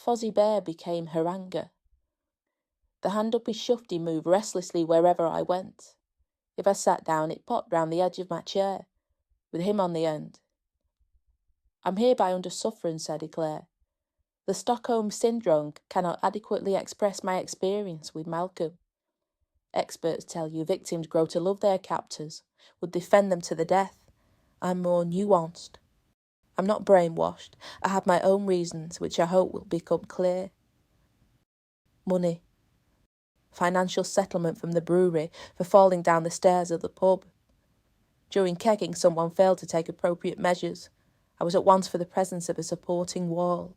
Fozzie Bear became her anger. The hand up his shufty moved restlessly wherever I went. If I sat down, it popped round the edge of my chair, with him on the end. I'm hereby under sufferance, I declare. The Stockholm Syndrome cannot adequately express my experience with Malcolm. Experts tell you victims grow to love their captors, would defend them to the death. I'm more nuanced. I'm not brainwashed. I have my own reasons, which I hope will become clear. Money. Financial settlement from the brewery for falling down the stairs of the pub. During kegging, someone failed to take appropriate measures. I was at once for the presence of a supporting wall.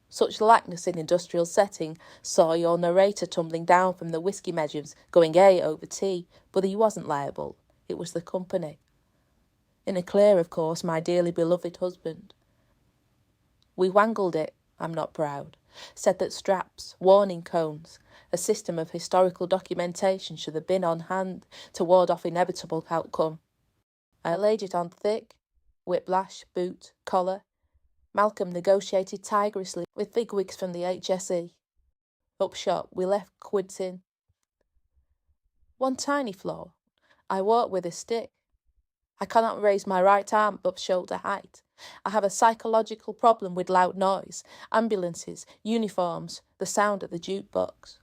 Such lackness in industrial setting saw your narrator tumbling down from the whisky measures, going A over T, but he wasn't liable. It was the company. In a clear, of course, my dearly beloved husband. We wangled it, I'm not proud, said that straps, warning cones, a system of historical documentation should have been on hand to ward off inevitable outcome. I laid it on thick, whiplash, boot, collar. Malcolm negotiated tigerously with bigwigs from the HSE. Upshot, we left quids in. One tiny flaw. I walk with a stick. I cannot raise my right arm above shoulder height. I have a psychological problem with loud noise, ambulances, uniforms, the sound of the jukebox,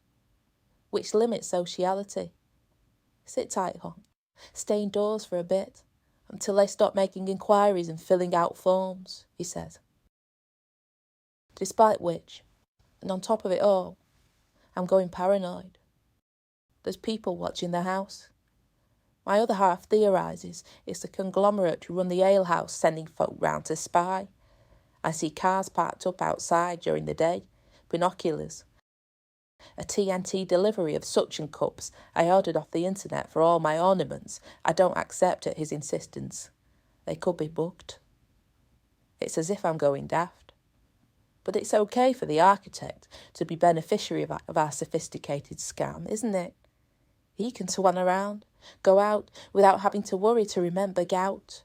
which limits sociality. Sit tight, hon. Stay indoors for a bit, until they stop making inquiries and filling out forms, he said. Despite which, and on top of it all, I'm going paranoid. There's people watching the house. My other half theorises it's the conglomerate who run the alehouse sending folk round to spy. I see cars parked up outside during the day, binoculars. A TNT delivery of suction cups I ordered off the internet for all my ornaments I don't accept at his insistence. They could be booked. It's as if I'm going daft. But it's okay for the architect to be beneficiary of our sophisticated scam, isn't it? He can swan around, go out without having to worry to remember gout.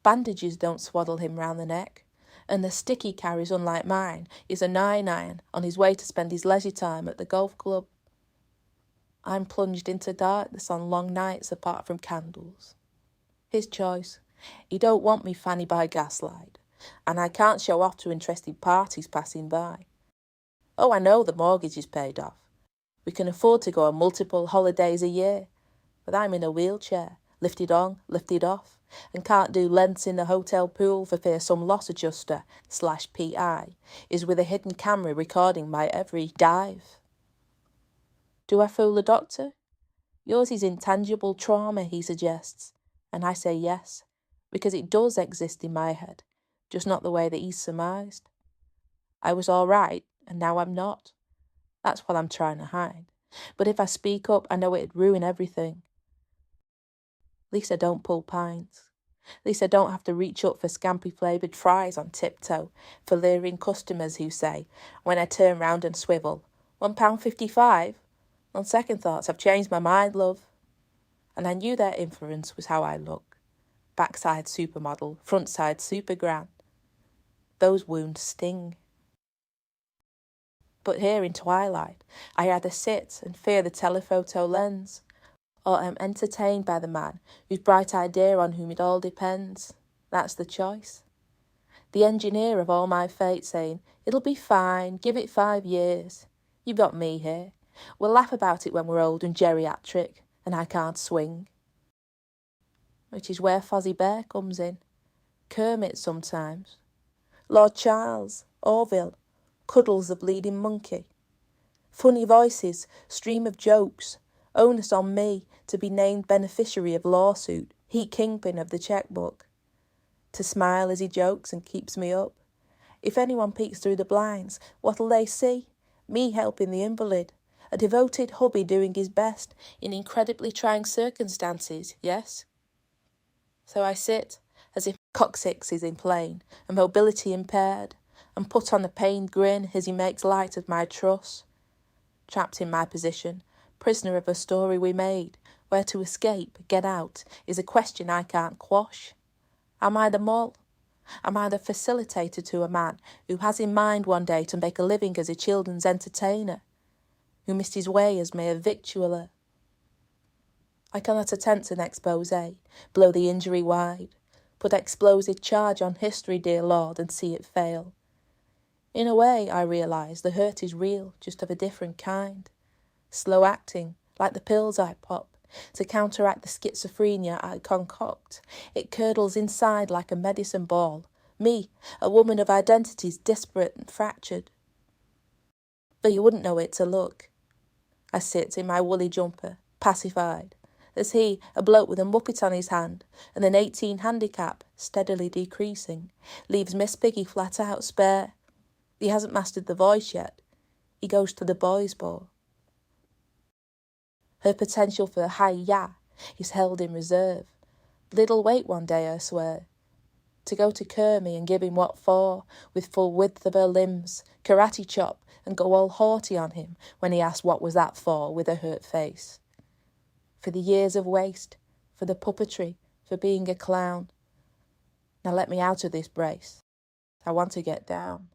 Bandages don't swaddle him round the neck, and the stick he carries, unlike mine, is a 9-iron on his way to spend his leisure time at the golf club. I'm plunged into darkness on long nights apart from candles. His choice. He don't want me fanny by gaslight, and I can't show off to interested parties passing by. Oh, I know the mortgage is paid off. We can afford to go on multiple holidays a year, but I'm in a wheelchair, lifted on, lifted off, and can't do lengths in the hotel pool for fear some loss adjuster /PI is with a hidden camera recording my every dive. Do I fool the doctor? Yours is intangible trauma, he suggests, and I say yes, because it does exist in my head, just not the way that he's surmised. I was all right, and now I'm not. That's what I'm trying to hide. But if I speak up, I know it'd ruin everything. At least I don't pull pints. At least I don't have to reach up for scampi-flavoured fries on tiptoe for leering customers who say, when I turn round and swivel, £1.55? On second thoughts, I've changed my mind, love. And I knew their influence was how I look. Backside supermodel, frontside super grand. Those wounds sting. But here in twilight, I either sit and fear the telephoto lens, or am entertained by the man whose bright idea on whom it all depends. That's the choice. The engineer of all my fate saying, it'll be fine, give it 5 years. You've got me here. We'll laugh about it when we're old and geriatric, and I can't swing. Which is where Fozzie Bear comes in. Kermit sometimes. Lord Charles, Orville, Cuddles the bleeding monkey. Funny voices, stream of jokes, onus on me to be named beneficiary of lawsuit, he kingpin of the checkbook. To smile as he jokes and keeps me up. If anyone peeks through the blinds, what'll they see? Me helping the invalid. A devoted hubby doing his best in incredibly trying circumstances, yes? So I sit, as if coccyx is in plane, and mobility impaired, and put on a pained grin as he makes light of my truss. Trapped in my position, prisoner of a story we made, where to escape, get out, is a question I can't quash. Am I the mole? Am I the facilitator to a man who has in mind one day to make a living as a children's entertainer, who missed his way as mere victualler? I cannot attempt an expose, blow the injury wide, put explosive charge on history, dear Lord, and see it fail. In a way, I realise the hurt is real, just of a different kind. Slow acting, like the pills I pop, to counteract the schizophrenia I concoct. It curdles inside like a medicine ball. Me, a woman of identities disparate and fractured. But you wouldn't know it to look. I sit in my woolly jumper, pacified, as he, a bloke with a Muppet on his hand and an 18 handicap, steadily decreasing, leaves Miss Piggy flat out spare. He hasn't mastered the voice yet. He goes to the boys' ball. Her potential for hi-ya is held in reserve. Little wait one day, I swear. To go to Kermie and give him what for, with full width of her limbs, karate chop, and go all haughty on him when he asked what was that for, with a hurt face. For the years of waste, for the puppetry, for being a clown. Now let me out of this brace. I want to get down.